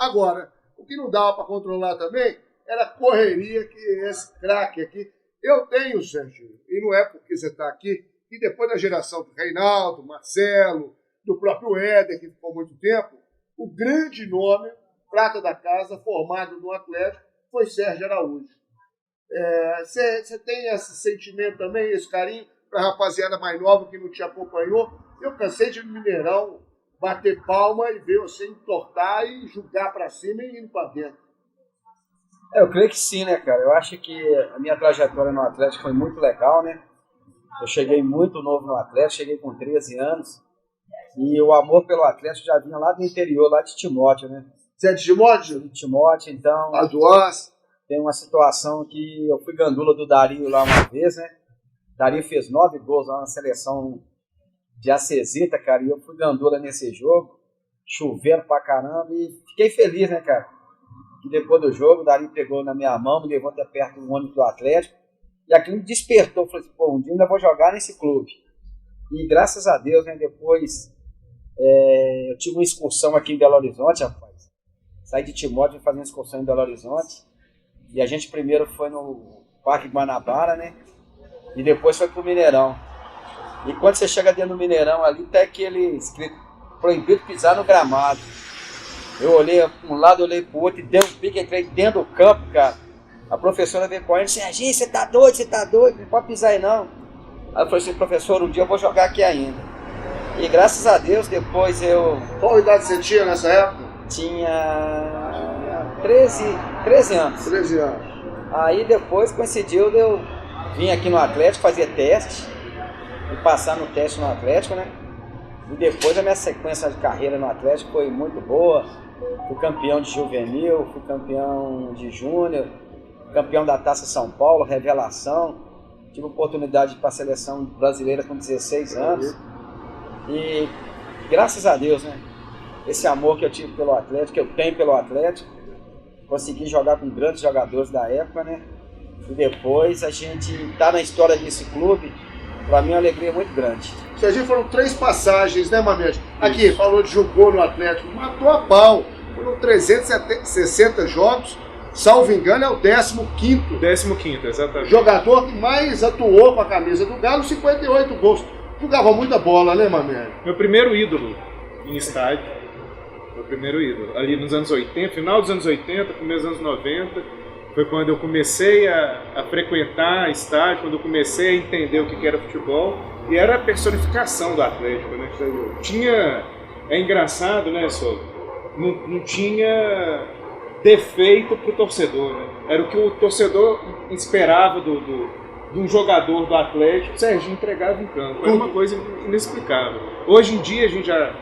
Agora, o que não dava para controlar também era a correria que esse craque aqui... Eu tenho, Serginho, e não é porque você está aqui, e depois da geração do Reinaldo, Marcelo, do próprio Éder, que ficou muito tempo, o grande nome, prata da casa, formado no Atlético, foi Sérgio Araújo. Você tem esse sentimento também, esse carinho para a rapaziada mais nova que não te acompanhou? Eu cansei de Mineirão bater palma e ver você entortar e jogar para cima e ir para dentro. Eu creio que sim, né, cara? Eu acho que a minha trajetória no Atlético foi muito legal, né? Eu cheguei muito novo no Atlético, cheguei com 13 anos. E o amor pelo Atlético já vinha lá do interior, lá de Timóteo, né? Você é de Timóteo? De Timóteo, então... A do Oz. Tem uma situação que eu fui gandula do Dario lá uma vez, né? Dario fez 9 gols lá na seleção de Acesita, cara. E eu fui gandula nesse jogo, chovendo pra caramba. E fiquei feliz, né, cara? E depois do jogo, o Dario pegou na minha mão, me levou até perto do ônibus do Atlético. E aquilo me despertou. Eu falei assim, pô, um dia eu ainda vou jogar nesse clube. E graças a Deus, né, depois eu tive uma excursão aqui em Belo Horizonte, rapaz. Saí de Timóteo e fazer uma excursão em Belo Horizonte. E a gente primeiro foi no Parque Guanabara, né? E depois foi pro Mineirão. E quando você chega dentro do Mineirão ali, tá aquele escrito, proibido pisar no gramado. Eu olhei para um lado, olhei para o outro e dei um pique, entrei dentro do campo, cara. A professora veio correndo, Serginho, você tá doido, não pode pisar aí não. Aí eu falei assim, professor, um dia eu vou jogar aqui ainda. E graças a Deus, depois eu... Qual idade você tinha nessa época? Tinha 13 anos. 13 anos. Aí depois coincidiu de eu vir aqui no Atlético, fazer teste, e passar no teste no Atlético, né? E depois a minha sequência de carreira no Atlético foi muito boa. Fui campeão de juvenil, fui campeão de júnior, campeão da Taça São Paulo, revelação. Tive oportunidade de ir para a seleção brasileira com 16 anos. E graças a Deus, né? Esse amor que eu tive pelo Atlético, que eu tenho pelo Atlético, consegui jogar com grandes jogadores da época, né? E depois a gente tá na história desse clube, para mim é uma alegria muito grande. Serginho, foram 3 passagens, né, Mamede? Aqui, falou de jogou no Atlético, matou a pau. Foram 360 jogos, salvo engano, é o 15º. 15º, exatamente. Jogador que mais atuou com a camisa do Galo, 58 gols. Jogava muita bola, né, Mamede? Meu primeiro ídolo em estádio. Meu primeiro ídolo. Ali nos anos 80, final dos anos 80, começo dos anos 90. Foi quando eu comecei a frequentar estádio, quando eu comecei a entender o que era futebol. E era a personificação do Atlético, né? É engraçado, né, Sô? Não tinha defeito pro torcedor, né? Era o que o torcedor esperava de um jogador do Atlético. O Serginho entregava em campo. Era uma coisa inexplicável. Hoje em dia a gente já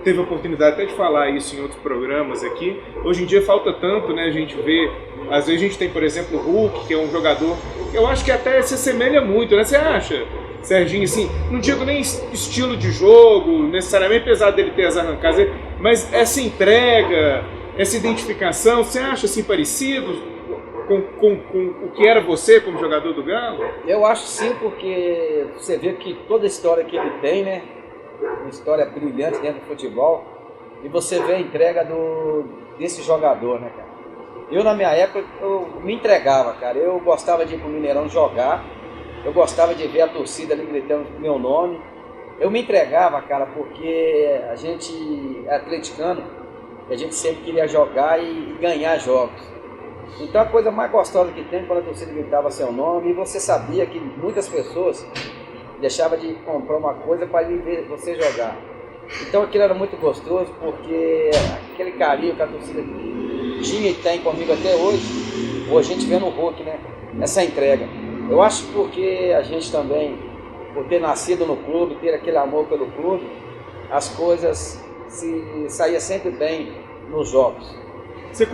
teve a oportunidade até de falar isso em outros programas aqui. Hoje em dia falta tanto, né? A gente vê, às vezes a gente tem, por exemplo, o Hulk, que é um jogador que eu acho que até se assemelha muito, né? Você acha, Serginho, assim, não digo nem estilo de jogo, necessariamente, apesar dele ter as arrancadas, mas essa entrega, essa identificação, você acha assim parecido com o que era você como jogador do Galo? Eu acho sim, porque você vê que toda a história que ele tem, né? Uma história brilhante dentro do futebol, e você vê a entrega desse jogador, né, cara? Eu, na minha época, eu me entregava, cara. Eu gostava de ir pro Mineirão jogar, eu gostava de ver a torcida ali gritando meu nome. Eu me entregava, cara, porque a gente é atleticano, a gente sempre queria jogar e ganhar jogos. Então a coisa mais gostosa que tem é quando a torcida gritava seu nome, e você sabia que muitas pessoas deixava de comprar uma coisa para ir ver você jogar. Então aquilo era muito gostoso, porque aquele carinho que a torcida tinha e tem comigo até hoje, a gente vê no Hulk, né? Essa entrega. Eu acho porque a gente também, por ter nascido no clube, ter aquele amor pelo clube, as coisas saíam sempre bem nos jogos. Você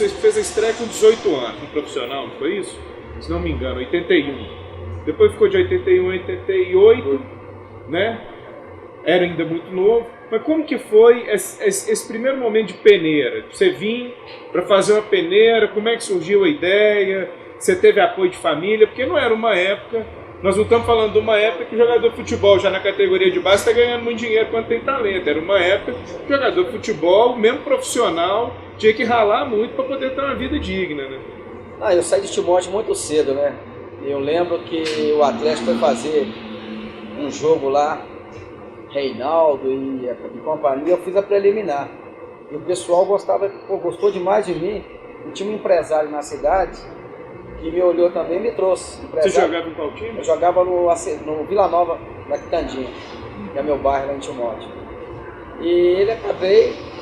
fez a estreia com 18 anos no profissional, não foi isso? Se não me engano, 81. Depois ficou de 81 a 88, né? Era ainda muito novo. Mas como que foi esse primeiro momento de peneira? Você vinha para fazer uma peneira, como é que surgiu a ideia? Você teve apoio de família? Porque não era uma época Nós não estamos falando de uma época que o jogador de futebol, já na categoria de base, está ganhando muito dinheiro quando tem talento. Era uma época que o jogador de futebol, mesmo profissional, tinha que ralar muito para poder ter uma vida digna, né? Eu saí de Timóteo muito cedo, né? Eu lembro que o Atlético foi fazer um jogo lá, Reinaldo e companhia, eu fiz a preliminar. E o pessoal gostou demais de mim. E tinha um empresário na cidade que me olhou também e me trouxe. Você jogava em qual time? Eu jogava no Vila Nova, na Quitandinha, que é meu bairro lá em Timóteo. E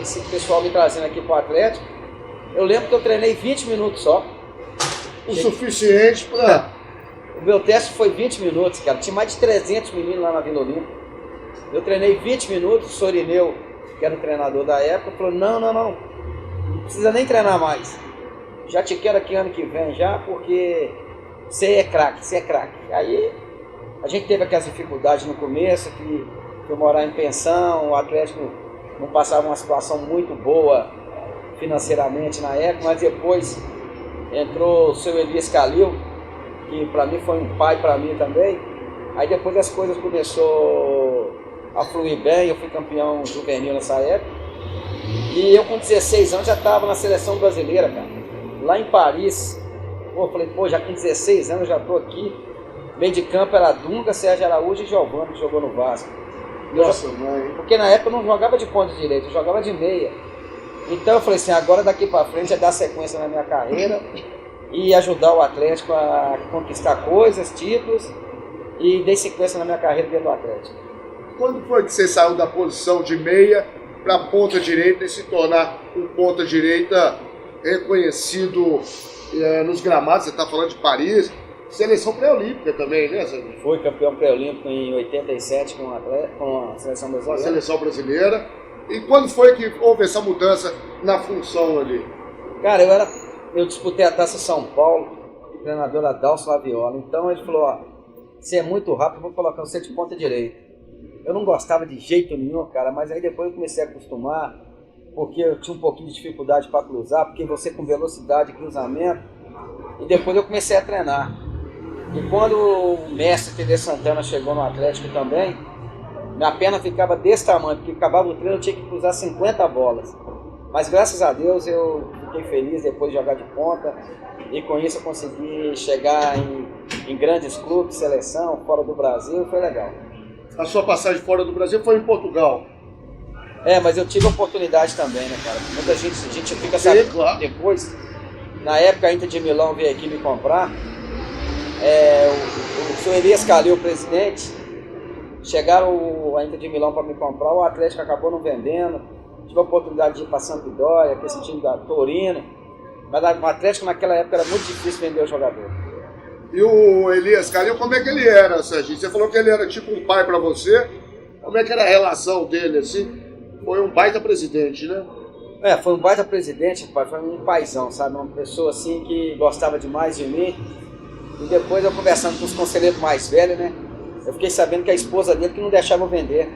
esse pessoal me trazendo aqui pro Atlético, eu lembro que eu treinei 20 minutos só. O suficiente para... O meu teste foi 20 minutos, cara. Tinha mais de 300 meninos lá na Vila Olímpia. Eu treinei 20 minutos, o Sorineu, que era o treinador da época, falou, não precisa nem treinar mais. Já te quero aqui ano que vem já, porque você é craque. Aí a gente teve aquelas dificuldades no começo, que eu morar em pensão, o Atlético não passava uma situação muito boa financeiramente na época, mas depois entrou o seu Elias Calil, que para mim foi um pai para mim também. Aí depois as coisas começaram a fluir bem, eu fui campeão juvenil nessa época. E eu com 16 anos já estava na seleção brasileira, cara. Lá em Paris. Eu falei, já com 16 anos já estou aqui. Meio de campo era Dunga, Sérgio Araújo e Giovani, que jogou no Vasco. Nossa, mãe. Porque na época eu não jogava de ponta direita, eu jogava de meia. Então eu falei assim, agora daqui para frente é dar sequência na minha carreira e ajudar o Atlético a conquistar coisas, títulos, e dei sequência na minha carreira dentro do Atlético. Quando foi que você saiu da posição de meia para ponta direita e se tornar um ponta direita reconhecido nos gramados? Você está falando de Paris, seleção pré-olímpica também, né, Sérgio? Fui campeão pré-olímpico em 87 com a seleção brasileira. Com a seleção brasileira. E quando foi que houve essa mudança na função ali? Cara, eu disputei a Taça São Paulo, o treinador era Dalcio Laviola. Então ele falou, você é muito rápido, eu vou colocar você de ponta direita. Eu não gostava de jeito nenhum, cara, mas aí depois eu comecei a acostumar, porque eu tinha um pouquinho de dificuldade para cruzar, porque você com velocidade, cruzamento, e depois eu comecei a treinar. E quando o mestre Tele Santana chegou no Atlético também, minha perna ficava desse tamanho, porque acabava o treino, eu tinha que cruzar 50 bolas. Mas graças a Deus eu fiquei feliz depois de jogar de ponta, e com isso eu consegui chegar em grandes clubes, seleção, fora do Brasil, foi legal. A sua passagem fora do Brasil foi em Portugal. Mas eu tive oportunidade também, né, cara? Muita gente fica sabendo claro. Depois, na época a Inter de Milão veio aqui me comprar, o senhor Elias Calil, o presidente, chegaram a Inter de Milão para me comprar, o Atlético acabou não vendendo, tive a oportunidade de ir para Sampdoria, que é esse time da Torino, mas o Atlético naquela época era muito difícil vender o jogador. E o Elias Calil, como é que ele era, Serginho? Você falou que ele era tipo um pai para você, como é que era a relação dele, assim? Foi um baita presidente, né? Foi um baita presidente, pai, foi um paizão, sabe? Uma pessoa assim que gostava demais de mim. E depois eu conversando com os conselheiros mais velhos, né? Eu fiquei sabendo que a esposa dele que não deixava eu vender.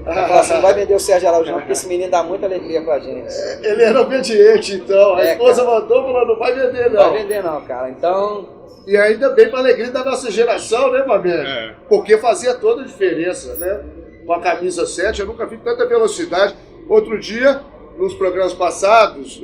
Ela falou assim, não vai vender o Sérgio Araújo não, porque esse menino dá muita alegria pra gente. Ele era obediente, então. A esposa mandou, falou, não vai vender não. Não vai vender não, cara. Então... E ainda bem pra alegria da nossa geração, né, Mabel? Porque fazia toda a diferença, né? Com a camisa 7, eu nunca vi tanta velocidade. Outro dia, nos programas passados,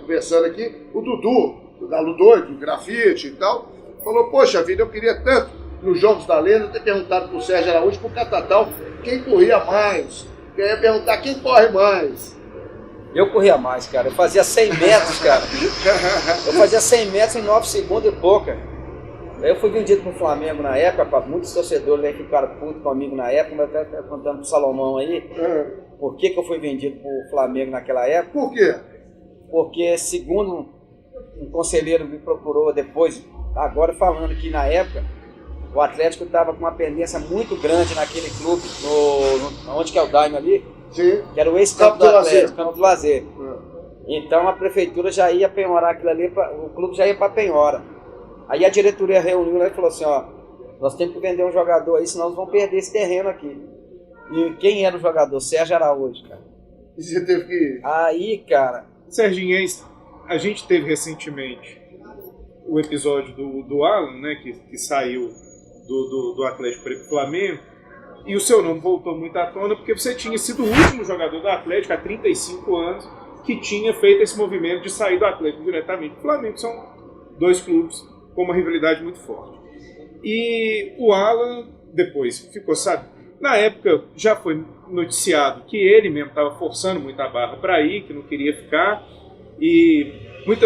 conversando aqui, o Dudu, do Galo Doido, do grafite e tal, falou, poxa vida, eu queria tanto, nos Jogos da Lenda, ter perguntado pro Sérgio Araújo, pro Catatal, quem corria mais. Eu ia perguntar quem corre mais. Eu corria mais, cara. Eu fazia 100 metros, cara. Eu fazia 100 metros em 9 segundos e pouca. Eu fui vendido pro Flamengo na época, muitos torcedores aí ficaram putos comigo na época, mas eu até contando pro Salomão aí, por que eu fui vendido pro Flamengo naquela época. Por quê? Porque, segundo um conselheiro me procurou depois, agora falando que na época, o Atlético estava com uma pendência muito grande naquele clube, onde que é o Daime ali, sim, que era o ex-campo do Atlético, Campo do Lazer. Então a prefeitura já ia penhorar aquilo ali, o clube já ia para penhora. Aí a diretoria reuniu lá e falou assim, nós temos que vender um jogador aí, senão nós vamos perder esse terreno aqui. E quem era o jogador? Sérgio Araújo, cara. E você teve que... Aí, cara... Serginho, a gente teve recentemente o episódio do Alan, né, que saiu do Atlético para ir para o Flamengo, e o seu nome voltou muito à tona porque você tinha sido o último jogador do Atlético há 35 anos que tinha feito esse movimento de sair do Atlético diretamente para o Flamengo. São dois clubes com uma rivalidade muito forte. E o Alan depois ficou sabendo. Na época já foi noticiado que ele mesmo estava forçando muito a barra para ir, que não queria ficar. E o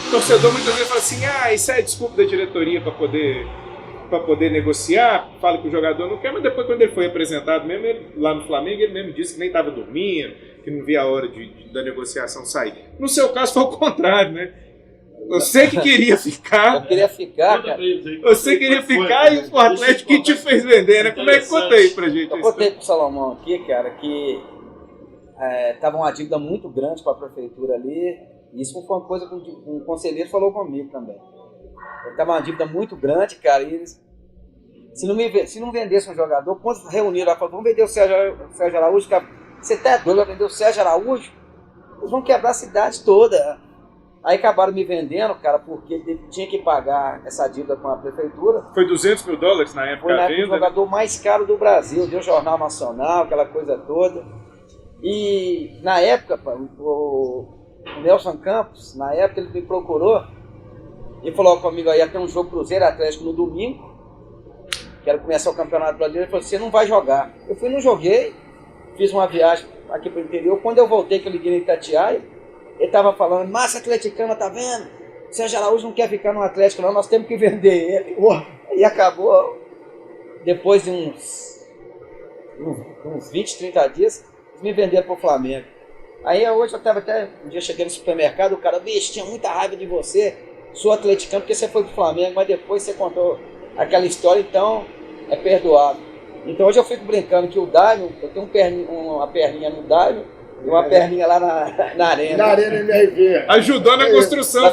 torcedor muitas vezes fala assim, isso é desculpa da diretoria para poder negociar, fala que o jogador não quer, mas depois quando ele foi apresentado mesmo, lá no Flamengo, ele mesmo disse que nem estava dormindo, que não via a hora da negociação sair. No seu caso foi o contrário, né? Você que queria ficar. Eu queria ficar, cara. Você queria ficar e o Atlético que te fez vender, né? Como é que conta aí pra gente? Eu contei pro Salomão aqui, cara, que tava uma dívida muito grande para a prefeitura ali. Isso foi uma coisa que um conselheiro falou comigo também. Tava uma dívida muito grande, cara, e eles, se não vendesse um jogador, quando reuniram lá, falaram, vamos vender o Sérgio Araújo, cara, você tá doido, vai vender o Sérgio Araújo? Eles vão quebrar a cidade toda. Aí acabaram me vendendo, cara, porque tinha que pagar essa dívida com a prefeitura. Foi $200 mil na época. Foi na época o jogador mais caro do Brasil, deu Jornal Nacional, aquela coisa toda. E na época, o Nelson Campos, na época ele me procurou e falou comigo, aí ia ter um jogo Cruzeiro Atlético no domingo, quero começar o Campeonato Brasileiro, ele falou, você não vai jogar. Eu fui, não joguei, fiz uma viagem aqui para o interior, quando eu voltei, que eu liguei em Itatiaia, ele estava falando, massa atleticana, tá vendo? Sérgio Araújo não quer ficar no Atlético não, nós temos que vender ele. E acabou, depois de uns 20, 30 dias, eles me venderam para o Flamengo. Aí hoje eu estava até, um dia cheguei no supermercado, o cara, bicho, tinha muita raiva de você, sou atleticano porque você foi pro Flamengo, mas depois você contou aquela história, então é perdoado. Então hoje eu fico brincando que o Daimon, eu tenho uma perninha no Daimon e uma perninha lá na Arena. Na Arena MRV. Ajudou na construção.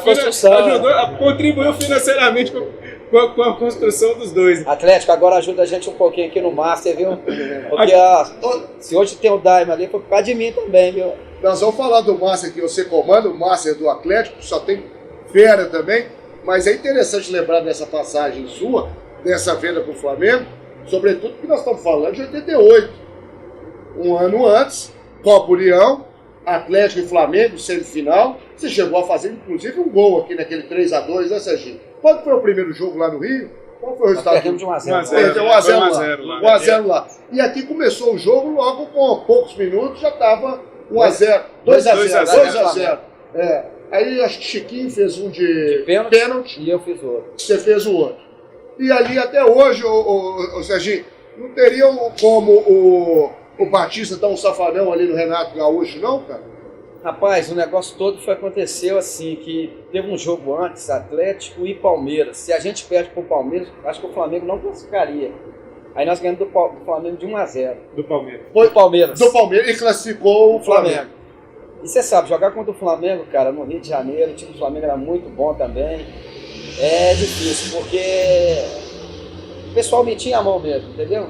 Contribuiu financeiramente com a construção dos dois. Atlético, agora ajuda a gente um pouquinho aqui no Master, viu? Porque se hoje tem o Daimon ali, foi por causa de mim também, viu? Nós vamos falar do Master que você comanda, o Master do Atlético, só tem fera também, mas é interessante lembrar dessa passagem sua, dessa venda para o Flamengo, sobretudo porque nós estamos falando de 88. Um ano antes, Copa União, Atlético e Flamengo, semifinal. Você chegou a fazer, inclusive, um gol aqui naquele 3-2, né, Serginho? Qual foi o primeiro jogo lá no Rio? Qual foi o resultado? Perdemos de 1-0 lá. E aqui começou o jogo, logo com poucos minutos, já estava 1-0. 2-0. Aí acho que Chiquinho fez um de pênalti. E eu fiz o outro. Você fez o outro. E ali até hoje, o Serginho, não teria como o Batista dar um safadão ali no Renato Gaúcho, não, cara? Rapaz, o negócio todo aconteceu assim, que teve um jogo antes, Atlético e Palmeiras. Se a gente perde pro Palmeiras, acho que o Flamengo não classificaria. Aí nós ganhamos do Flamengo de 1-0. Do Palmeiras. Do Palmeiras. Do Palmeiras e classificou o Flamengo. E você sabe, jogar contra o Flamengo, cara, no Rio de Janeiro, o time do Flamengo era muito bom também. É difícil, porque o pessoal metia a mão mesmo, entendeu?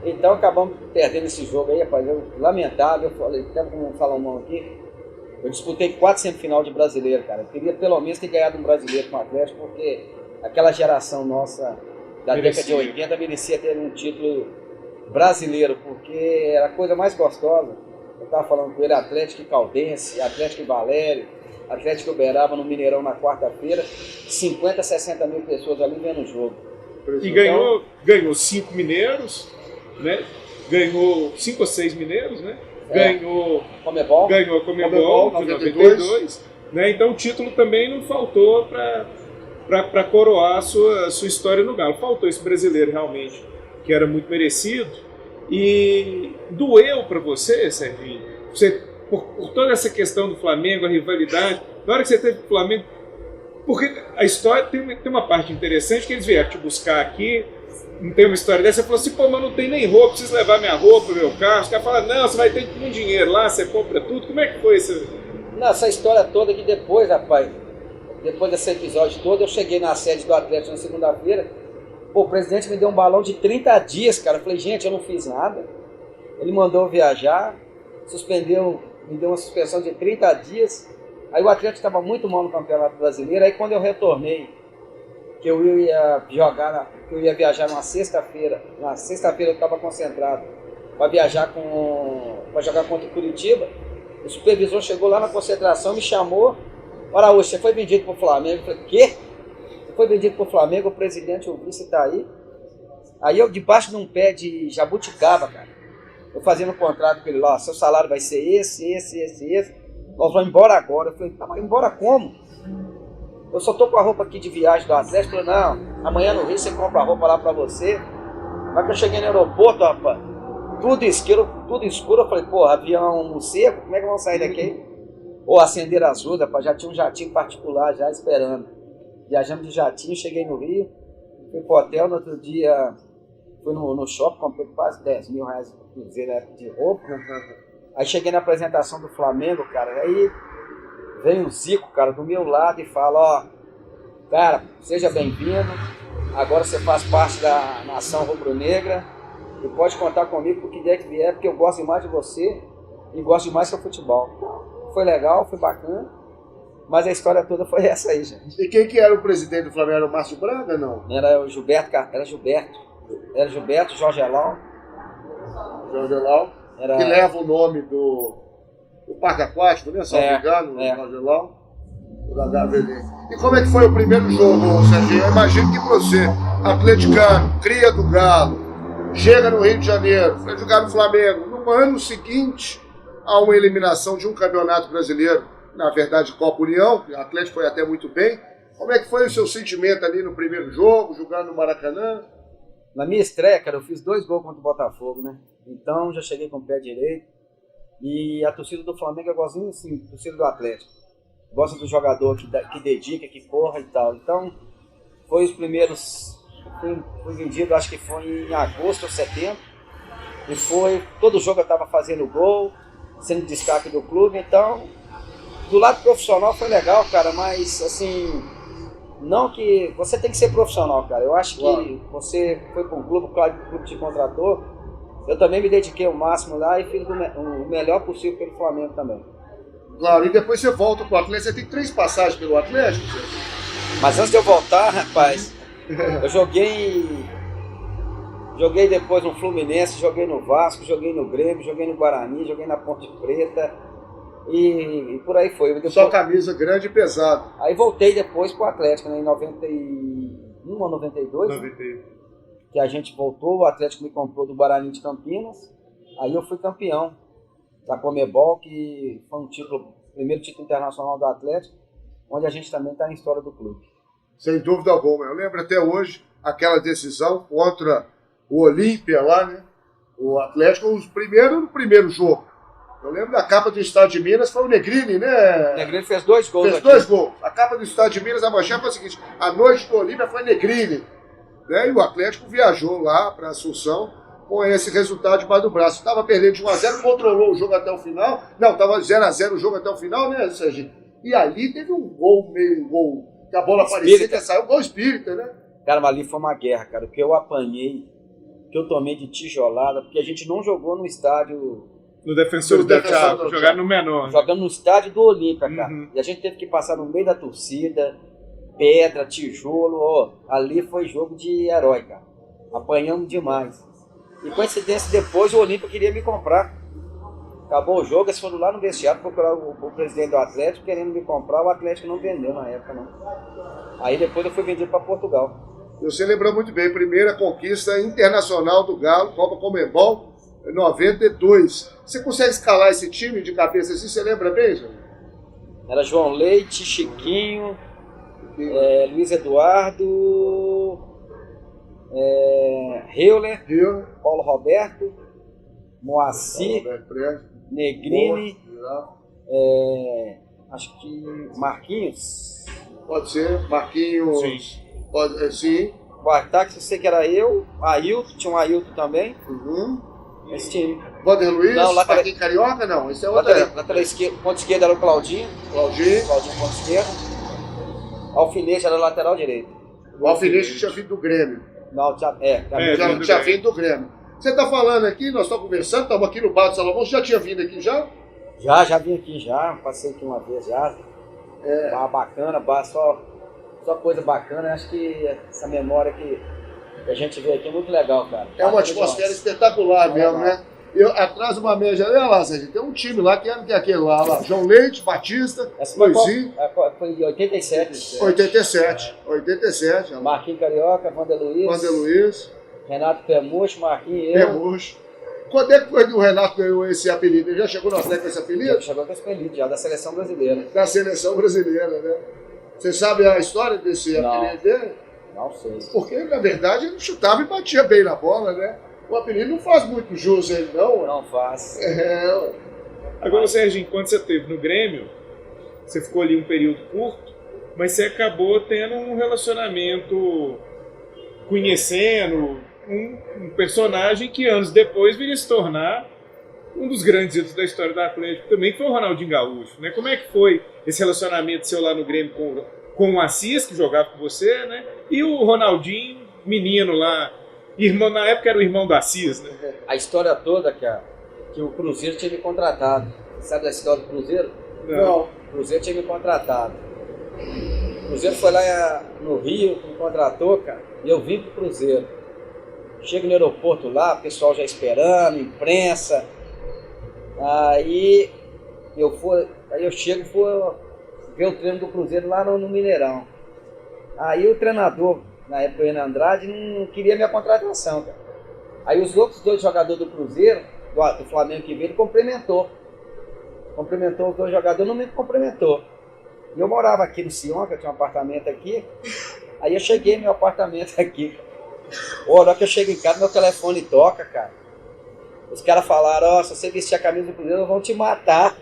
Então acabamos perdendo esse jogo aí, rapaz. Lamentável, eu falei, até como falar um nome aqui. Eu disputei 4 semifinal de brasileiro, cara. Eu queria pelo menos ter ganhado um brasileiro com o Atlético, porque aquela geração nossa da década de 80 merecia ter um título brasileiro, porque era a coisa mais gostosa. Eu estava falando com ele, Atlético e Caldense, Atlético e Valério, Atlético e Uberaba no Mineirão na quarta-feira, 50, 60 mil pessoas ali vendo o jogo. E ganhou 5 mineiros, né? Ganhou 5 ou 6 mineiros, né? Ganhou a Comebol de 92, né? Então o título também não faltou para coroar a sua história no Galo. Faltou esse brasileiro realmente, que era muito merecido. E doeu para você, Serginho, por toda essa questão do Flamengo, a rivalidade, na hora que você teve o Flamengo, porque a história tem uma parte interessante que eles vieram te buscar aqui, não tem uma história dessa, você falou assim, pô, mas não tem nem roupa, preciso levar minha roupa, meu carro. Os caras falam, não, você vai ter muito dinheiro lá, você compra tudo. Como é que foi isso? Não, essa história toda que depois, rapaz, depois desse episódio todo, eu cheguei na sede do Atlético na segunda-feira, pô, o presidente me deu um balão de 30 dias, cara. Eu falei, gente, eu não fiz nada. Ele mandou viajar, me deu uma suspensão de 30 dias. Aí o Atlético estava muito mal no Campeonato Brasileiro. Aí quando eu retornei, que eu ia jogar, que eu ia viajar numa sexta-feira. Na sexta-feira eu estava concentrado para viajar para jogar contra o Curitiba. O supervisor chegou lá na concentração, me chamou. Ora, hoje você foi vendido para o Flamengo? Eu falei, quê? Você foi vendido para o Flamengo, o presidente, o vice está aí. Aí eu, debaixo de um pé de jabuticaba, cara, eu fazendo um contrato com ele lá, seu salário vai ser esse. Nós vamos embora agora. Eu falei, tá, mas embora como? Eu só tô com a roupa aqui de viagem do Atlético. Eu falei, não, amanhã no Rio você compra a roupa lá pra você. Mas que eu cheguei no aeroporto, rapaz, tudo escuro. Eu falei, porra, avião seco, como é que vão sair daqui? Ou acenderam as luzes, rapaz, já tinha um jatinho particular já esperando. Viajamos de jatinho, cheguei no Rio, fui pro hotel, no outro dia fui no shopping, comprei quase 10 mil reais de roupa. Aí cheguei na apresentação do Flamengo, cara, aí vem o Zico, cara, do meu lado e fala, ó, cara, seja bem-vindo, agora você faz parte da nação rubro-negra e pode contar comigo por que der que vier, porque eu gosto demais de você e gosto demais do seu futebol. Foi legal, foi bacana, mas a história toda foi essa aí, gente. E quem que era o presidente do Flamengo? Era o Márcio Braga, não? Era o Gilberto, Jorge Elal. Que leva o nome do Parque Aquático, né? Se não me engano, Jorge Elal. Da HVD. E como é que foi o primeiro jogo, Serginho? Eu imagino que você, atleticano, cria do Galo, chega no Rio de Janeiro, vai jogar no Flamengo, no ano seguinte a uma eliminação de um campeonato brasileiro, na verdade Copa União, o Atlético foi até muito bem. Como é que foi o seu sentimento ali no primeiro jogo, jogando no Maracanã? Na minha estreia, cara, eu fiz 2 gols contra o Botafogo, né? Então já cheguei com o pé direito. E a torcida do Flamengo é igualzinho assim, a torcida do Atlético. Gosta do jogador que dedica, que corra e tal. Então, foi os primeiros. Fui vendido, acho que foi em agosto ou setembro. E todo jogo eu estava fazendo gol, sendo destaque do clube. Então, do lado profissional foi legal, cara, mas assim. Não que. Você tem que ser profissional, cara. Eu acho que você foi para um clube, claro que o clube te contratou. Eu também me dediquei ao máximo lá e fiz o melhor possível pelo Flamengo também. Claro, e depois você volta pro Atlético. Você tem 3 passagens pelo Atlético? Mas antes de eu voltar, rapaz, eu joguei depois no Fluminense, joguei no Vasco, joguei no Grêmio, joguei no Guarani, joguei na Ponte Preta e por aí foi. Depois, só camisa grande e pesada. Aí voltei depois pro Atlético, né, em 91 ou 92. 91. Né, que a gente voltou, o Atlético me comprou do Guarani de Campinas, aí eu fui campeão da Comebol, que foi o primeiro título internacional do Atlético, onde a gente também está na história do clube. Sem dúvida alguma. Eu lembro até hoje aquela decisão contra o Olímpia lá, né? O Atlético, no primeiro jogo. Eu lembro da capa do Estado de Minas, foi o Negrini, né? O Negrini fez 2 gols. Fez 2 gols. A capa do Estado de Minas, a manchete foi a seguinte: a noite do Olímpia foi Negrini. Né? E o Atlético viajou lá para Assunção com esse resultado debaixo do braço. Estava perdendo de 1-0, controlou o jogo até o final. Não, estava 0-0 o jogo até o final, né, Serginho? E ali teve um gol, que a bola aparecia, que saiu, gol espírita, né? Cara, mas ali foi uma guerra, cara, porque eu apanhei, que eu tomei de tijolada, porque a gente não jogou no estádio... No Defensor do Thiago, jogaram no menor. Jogando no estádio do Olímpia, cara. E a gente teve que passar no meio da torcida, pedra, tijolo, ali foi jogo de herói, cara. Apanhamos demais. E coincidência, depois o Olímpia queria me comprar. Acabou o jogo, eles foram lá no vestiário procurar o presidente do Atlético querendo me comprar, o Atlético não vendeu na época, não. Aí depois eu fui vendido para Portugal. Você lembrou muito bem, primeira conquista internacional do Galo, Copa Comebol, 92. Você consegue escalar esse time de cabeça assim, você lembra bem, João? Era João Leite, Chiquinho, Luiz Eduardo, Heuler, Paulo Roberto, Moacir, Negrini, acho que Marquinhos. Pode ser, Marquinhos. Sim. Pode, sim. O ataque, eu sei que era eu, Ailton, tinha um Ailton também. Esse time. Wander Luiz, não, Marquinhos Carioca, não, esse é outro. Lateral esquerdo, ponto esquerdo era o Claudinho, ponto esquerdo. Alfinete era lateral direito. O Alfinete tinha vindo do Grêmio. Não, tinha vindo do Grêmio. Você está falando aqui, nós estamos conversando, estamos aqui no Bar do Salomão, você já tinha vindo aqui já? Já vim aqui já, passei aqui uma vez já. Bar bacana, bar só coisa bacana, acho que essa memória que que a gente vê aqui é muito legal, cara. É uma atmosfera espetacular mesmo, né? Atrás de uma média, olha lá, Sérgio, tem um time lá, que ano que é aquele lá? João Leite, Batista, Luizinho. Foi de 87. 87. Marquinhos Carioca, Wander Luiz. Renato Pemucho, Marquinhos, Pemucho. Quando é que foi que o Renato ganhou esse apelido? Ele já chegou no Atlético com esse apelido? Já chegou com esse apelido, já da seleção brasileira. Da seleção brasileira, né? Você sabe a história desse apelido dele? Não sei. Porque, na verdade, ele chutava e batia bem na bola, né? O apelido não faz muito jus a ele, não. Não faz. Agora, Sérgio, enquanto você esteve no Grêmio, você ficou ali um período curto, mas você acabou tendo um relacionamento, conhecendo um personagem que anos depois viria se tornar um dos grandes ídolos da história do Atlético também, que foi o Ronaldinho Gaúcho, né? Como é que foi esse relacionamento seu lá no Grêmio com o Assis, que jogava com você, né? E o Ronaldinho, menino lá, irmão, na época era o irmão do Assis, né? A história toda, cara, que o Cruzeiro tinha me contratado. Sabe da história do Cruzeiro? Não. O Cruzeiro tinha me contratado. O Cruzeiro foi lá no Rio, me contratou, cara, e eu vim pro Cruzeiro. Chego no aeroporto lá, o pessoal já esperando, imprensa. Aí eu chego e fui ver o treino do Cruzeiro lá no Mineirão. Aí o treinador, na época o Renan Andrade, não queria minha contratação, cara. Aí os outros dois jogadores do Cruzeiro, do Flamengo que veio, ele cumprimentou. Cumprimentou os dois jogadores, não me cumprimentou. E eu morava aqui no Sion, que eu tinha um apartamento aqui. Aí eu cheguei no meu apartamento aqui, cara. A hora que eu chego em casa, meu telefone toca, cara. Os caras falaram, se você vestir a camisa do Cruzeiro, vão te matar.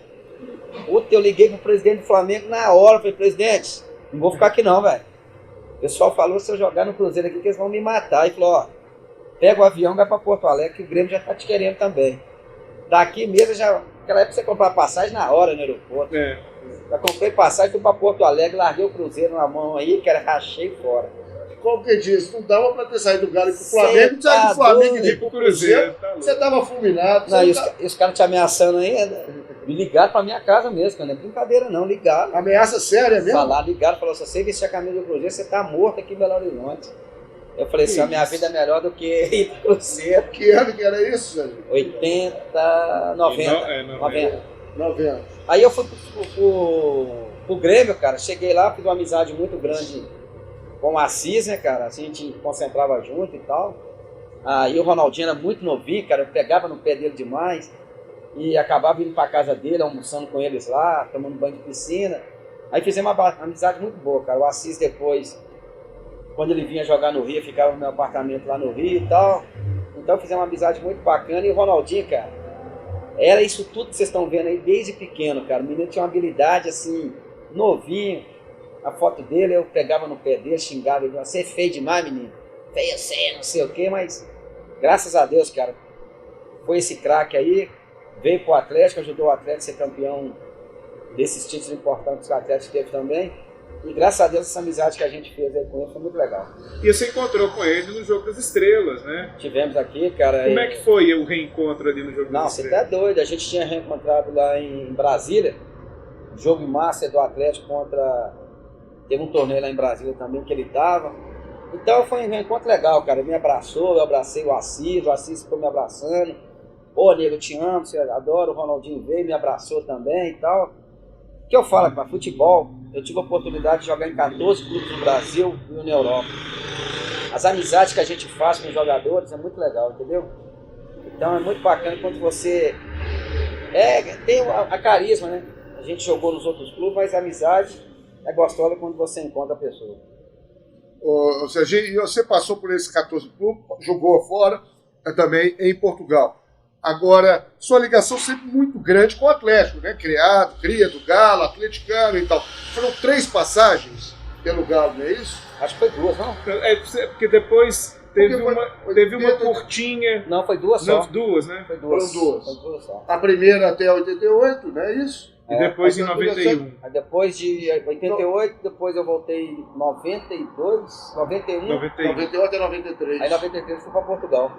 Puta, eu liguei pro presidente do Flamengo na hora, falei, presidente, não vou ficar aqui não, velho. O pessoal falou, se eu jogar no Cruzeiro aqui, que eles vão me matar. E falou, pega o avião, vai pra Porto Alegre, que o Grêmio já tá te querendo também. Daqui mesmo, naquela época você comprava passagem na hora no aeroporto. Já comprei passagem, fui pra Porto Alegre, larguei o Cruzeiro na mão aí, que era rachei fora. Como que diz? Não dava pra ter saído do Galo e pro Flamengo, não sair do Flamengo e vir pro Cruzeiro. Você tava fulminado. Não, e os caras te ameaçando ainda. Me ligaram pra minha casa mesmo, que não é brincadeira não, ligaram. Ameaça séria mesmo? Ligaram, falaram, se você vestir a camisa do Cruzeiro, você tá morto aqui em Belo Horizonte. Eu falei assim, a minha vida é melhor do que ir pro Cruzeiro. Que ano que era isso, Sérgio? 80, 90. 90. Aí eu fui pro Grêmio, cara, cheguei lá, fiz uma amizade muito grande com o Assis, né, cara, assim, a gente concentrava junto e tal. Aí o Ronaldinho era muito novinho, cara, eu pegava no pé dele demais e acabava indo pra casa dele, almoçando com eles lá, tomando banho de piscina. Aí fizemos uma amizade muito boa, cara. O Assis depois, quando ele vinha jogar no Rio, ficava no meu apartamento lá no Rio e tal. Então fizemos uma amizade muito bacana. E o Ronaldinho, cara, era isso tudo que vocês estão vendo aí desde pequeno, cara. O menino tinha uma habilidade assim, novinho. A foto dele, eu pegava no pé dele, xingava ele, você é feio demais, menino. Feio você, não sei o quê, mas graças a Deus, cara, foi esse craque aí, veio pro Atlético, ajudou o Atlético a ser campeão desses títulos importantes que o Atlético teve também. E graças a Deus essa amizade que a gente fez aí com ele foi muito legal. E você encontrou com ele no Jogo das Estrelas, né? Tivemos aqui, cara. Como é que foi o reencontro ali no Jogo das Estrelas? Não, você tá doido. A gente tinha reencontrado lá em Brasília, jogo em massa do Atlético contra... Teve um torneio lá em Brasília também que ele tava. Então foi um reencontro legal, cara. Ele me abraçou, eu abracei o Assis ficou me abraçando. Ô, nego, eu te amo, você adora. O Ronaldinho veio, me abraçou também e tal. O que eu falo, cara, futebol, eu tive a oportunidade de jogar em 14 clubes no Brasil e na Europa. As amizades que a gente faz com os jogadores é muito legal, entendeu? Então é muito bacana quando você tem a carisma, né? A gente jogou nos outros clubes, mas a amizade é gostosa quando você encontra a pessoa. Ô, Serginho, e você passou por esses 14 clubes, jogou fora, também em Portugal. Agora, sua ligação sempre muito grande com o Atlético, né? Cria do Galo, atleticano e tal. Foram 3 passagens pelo Galo, não é isso? Acho que foi 2, não? Porque depois teve uma curtinha. Não, foi 2 só. Não, 2, né? Foi 2. Foram 2. Foi 2 só. A primeira até 88, não é isso? E depois em 91. Aí depois de 88, depois eu voltei em 92, 91. 98 até 93. Aí em 93 fui pra Portugal.